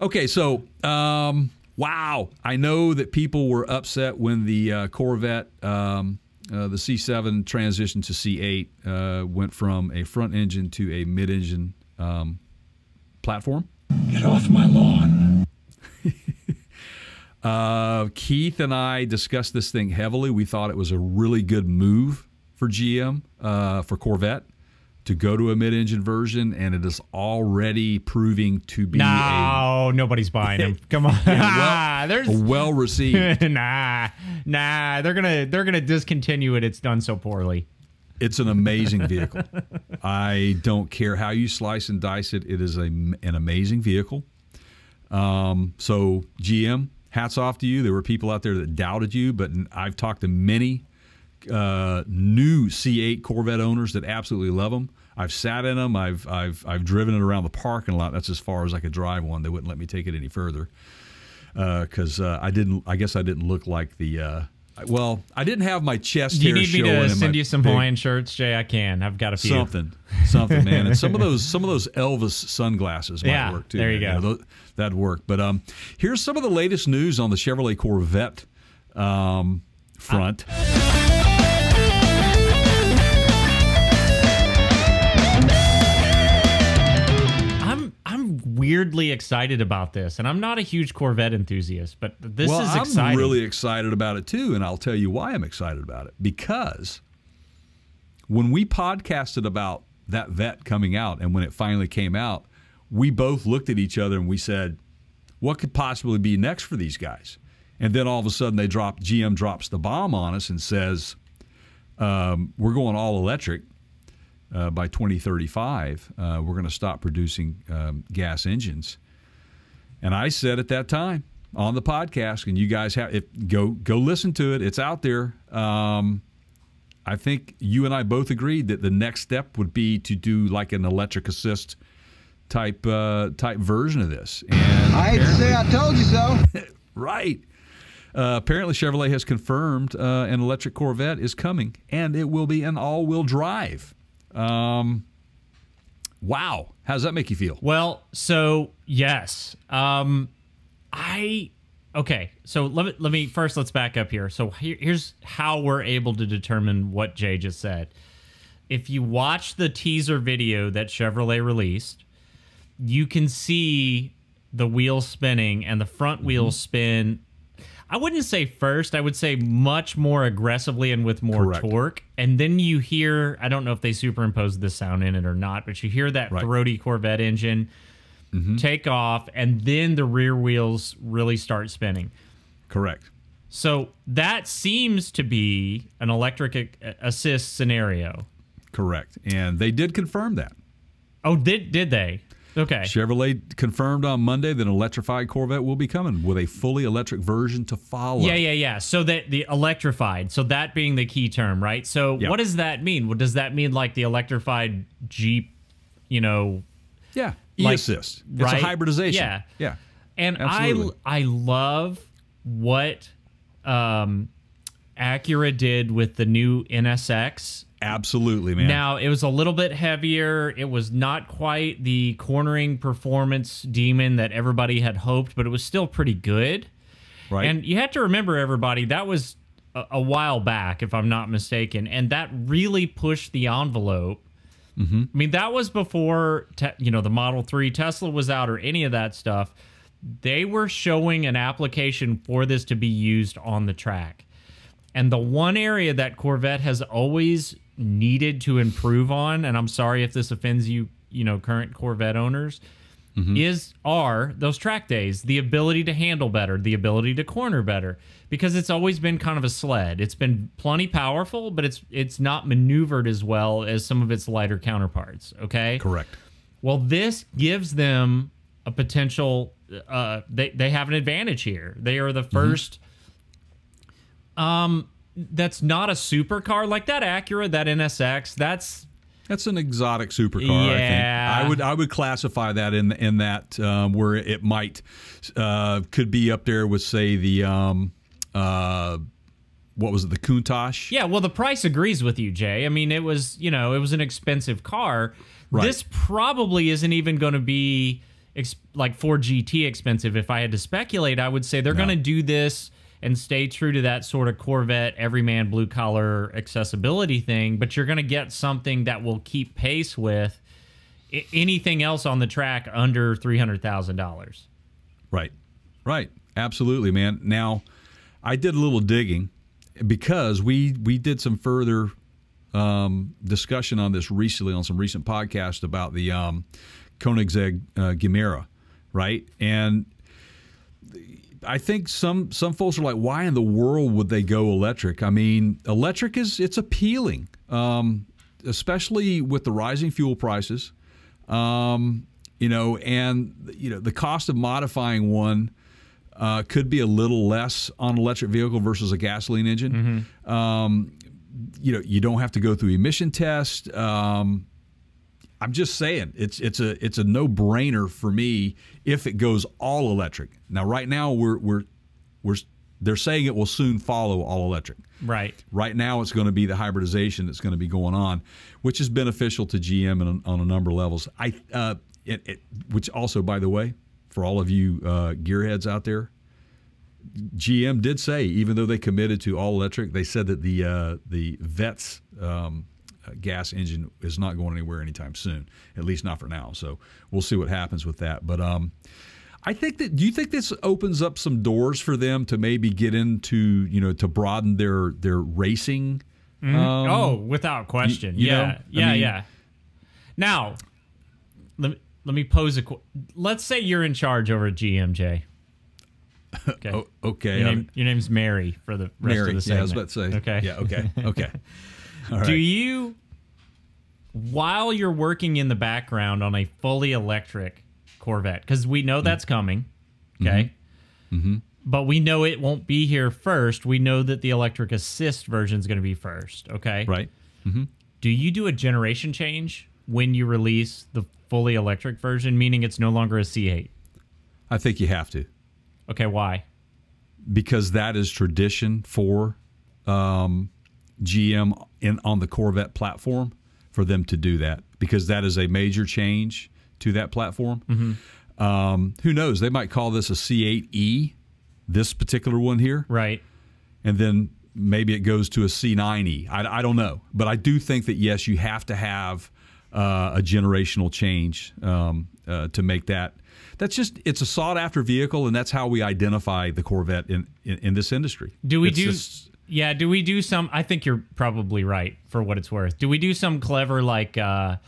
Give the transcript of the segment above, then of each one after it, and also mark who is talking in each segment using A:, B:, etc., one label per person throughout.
A: Okay, so wow, I know that people were upset when the Corvette, the C7 transitioned to C8, went from a front engine to a mid-engine platform.
B: Get off my lawn.
A: Keith and I discussed this thing heavily. We thought it was a really good move for GM, for Corvette, to go to a mid-engine version, and it is already proving to be
C: nobody's buying them. Come on,
A: well received.
C: nah, they're gonna discontinue it. It's done so poorly.
A: It's an amazing vehicle. I don't care how you slice and dice it. It is an amazing vehicle. So GM, hats off to you. There were people out there that doubted you, but I've talked to many new C8 Corvette owners that absolutely love them. I've sat in them. I've driven it around the parking lot. That's as far as I could drive one. They wouldn't let me take it any further because I guess I didn't look like the. Well, I didn't have my chest hair showing.
C: You need me to send you some Hawaiian shirts, Jay? I can. I've got a few.
A: Something, man. And some of those Elvis sunglasses might work too.
C: There you go.
A: That'd work. But here's some of the latest news on the Chevrolet Corvette front.
C: I'm weirdly excited about this, and I'm not a huge Corvette enthusiast, but this is exciting.
A: I'm really excited about it too, and I'll tell you why I'm excited about it. Because when we podcasted about that Vette coming out, and when it finally came out, we both looked at each other and we said, "What could possibly be next for these guys?" And then all of a sudden, GM drops the bomb on us and says, "We're going all electric." By 2035, we're going to stop producing gas engines. And I said at that time on the podcast, and you guys go listen to it. It's out there. I think you and I both agreed that the next step would be to do like an electric assist type version of this. And
D: I hate to say I told you so.
A: Right. Apparently, Chevrolet has confirmed an electric Corvette is coming, and it will be an all-wheel drive. Wow. How does that make you feel?
C: Well, so yes. Okay. So let me first, let's back up here. So here's how we're able to determine what Jay just said. If you watch the teaser video that Chevrolet released, you can see the wheels spinning, and the front wheels spin. I wouldn't say first. I would say much more aggressively and with more torque. And then you hear, I don't know if they superimposed this sound in it or not, but you hear that throaty Corvette engine take off, and then the rear wheels really start spinning.
A: Correct.
C: So that seems to be an electric assist scenario.
A: Correct. And they did confirm that.
C: Oh, did they? Okay.
A: Chevrolet confirmed on Monday that an electrified Corvette will be coming with a fully electric version to follow.
C: Yeah. So that the electrified, so that being the key term, right? So what does that mean? Well, does that mean like the electrified Jeep,
A: Yeah, e-assist. It's a hybridization. Yeah.
C: And
A: absolutely.
C: I love what Acura did with the new NSX.
A: Absolutely, man.
C: Now, it was a little bit heavier. It was not quite the cornering performance demon that everybody had hoped, but it was still pretty good.
A: Right.
C: And you have to remember, everybody, that was a while back, if I'm not mistaken, and that really pushed the envelope. I mean, that was before the Model 3 Tesla was out or any of that stuff. They were showing an application for this to be used on the track. And the one area that Corvette has always needed to improve on, and I'm sorry if this offends you, current Corvette owners, are those track days, the ability to handle better, the ability to corner better, because it's always been kind of a sled. It's been plenty powerful, but it's not maneuvered as well as some of its lighter counterparts, okay?
A: Correct.
C: Well, this gives them a potential, they have an advantage here. They are the first... that's not a supercar like that Acura, that NSX. That's
A: an exotic supercar.
C: Yeah.
A: I think I would classify that in that where it might could be up there with, say, the what was it, the Countach?
C: Yeah. Well, the price agrees with you, Jay. I mean, it was an expensive car.
A: Right.
C: This probably isn't even going to be like Ford GT expensive. If I had to speculate, I would say they're going to do this and stay true to that sort of Corvette everyman blue collar accessibility thing, but you're going to get something that will keep pace with anything else on the track under $300,000.
A: Right. Absolutely, man. Now, I did a little digging because we did some further discussion on this recently on some recent podcasts about the Koenigsegg Gemera, right? And I think some folks are like, why in the world would they go electric? I mean, electric it's appealing, especially with the rising fuel prices, and the cost of modifying one could be a little less on an electric vehicle versus a gasoline engine. You don't have to go through emission tests. I'm just saying it's a no-brainer for me if it goes all electric. Now, right now they're saying it will soon follow all electric.
C: Right.
A: Right now, it's going to be the hybridization that's going to be going on, which is beneficial to GM on a number of levels. Which also, by the way, for all of you gearheads out there, GM did say, even though they committed to all electric, they said that the Vette's gas engine is not going anywhere anytime soon, at least not for now. So we'll see what happens with that. But I think that, do you think this opens up some doors for them to maybe get into, to broaden their racing?
C: Without question. Yeah. Now, let me pose let's say you're in charge over at GMJ. Okay.
A: Okay.
C: Your name's Mary for the rest of the segment.
A: Yeah, I was about to say.
C: Okay.
A: Yeah. Okay. All right.
C: Do you, while you're working in the background on a fully electric Corvette, because we know that's coming, okay? But we know it won't be here first. We know that the electric assist version is going to be first, okay?
A: Right.
C: Do you do a generation change when you release the fully electric version, meaning it's no longer a C8?
A: I think you have to.
C: Okay, why?
A: Because that is tradition for GM on the Corvette platform for them to do that, because that is a major change to that platform. Who knows? They might call this a C8E, this particular one here.
C: Right.
A: And then maybe it goes to a C9E. I don't know. But I do think that, yes, you have to have a generational change to make that. That's just, it's a sought-after vehicle, and that's how we identify the Corvette in this industry.
C: Do we do we do some, I think you're probably right for what it's worth. Do we do some clever, like, so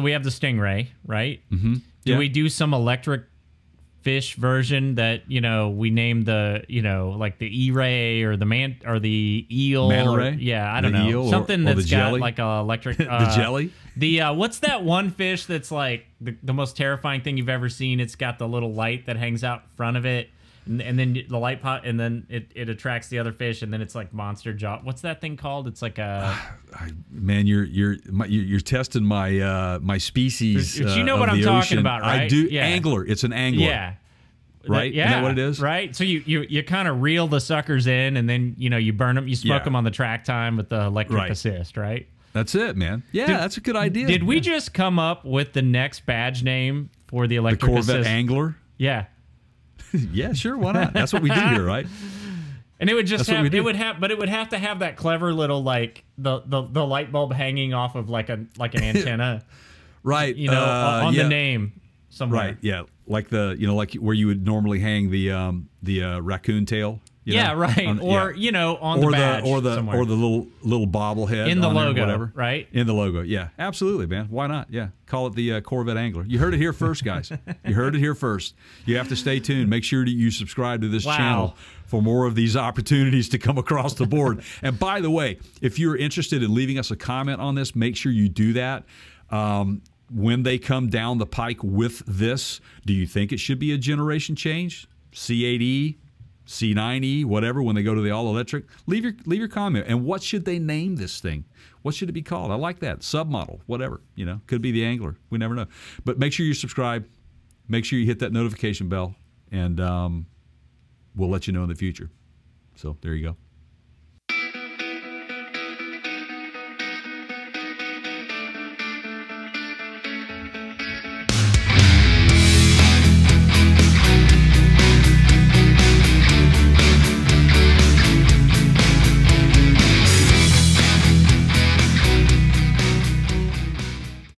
C: we have the Stingray, right? Do we do some electric fish version that, we name the, like the ERay or the eel?
A: Manta ray?
C: Yeah, I don't know.
A: Eel
C: something
A: or
C: that's
A: the
C: got
A: jelly?
C: like a electric.
A: The jelly?
C: What's that one fish that's like the most terrifying thing you've ever seen? It's got the little light that hangs out front of it. And then the light pot, and then it attracts the other fish, and then it's like monster jaw. What's that thing called? It's like a
A: man. You're testing my species.
C: You know what I'm talking about, right?
A: I do.
C: Yeah.
A: Angler. It's an angler.
C: Yeah.
A: Right.
C: Yeah.
A: Isn't that what it is?
C: Right. So you kind of reel the suckers in, and then you burn them. You smoke them on the track time with the electric assist. Right.
A: That's it, man. Yeah, that's a good idea.
C: Did we just come up with the next badge name for the electric
A: Corvette
C: assist?
A: Angler?
C: Yeah.
A: Yeah, sure. Why not? That's what we do here, right?
C: And it would just have to have that clever little, like, the light bulb hanging off of like an antenna,
A: right?
C: On the name somewhere.
A: Right. Yeah. Like like where you would normally hang the raccoon tail.
C: Right. On the badge
A: or the
C: somewhere.
A: little bobblehead
C: in the logo,
A: there, whatever.
C: Right?
A: In the logo. Yeah, absolutely, man. Why not? Yeah, call it the Corvette Angler. You heard it here first, guys. You heard it here first. You have to stay tuned. Make sure that you subscribe to this channel for more of these opportunities to come across the board. And by the way, if you're interested in leaving us a comment on this, make sure you do that. When they come down the pike with this, do you think it should be a generation change? C8E? C9E, whatever, when they go to the all-electric, leave your comment. And what should they name this thing? What should it be called? I like that. Submodel, whatever. Could be the Angler. We never know. But make sure you subscribe. Make sure you hit that notification bell, and we'll let you know in the future. So there you go.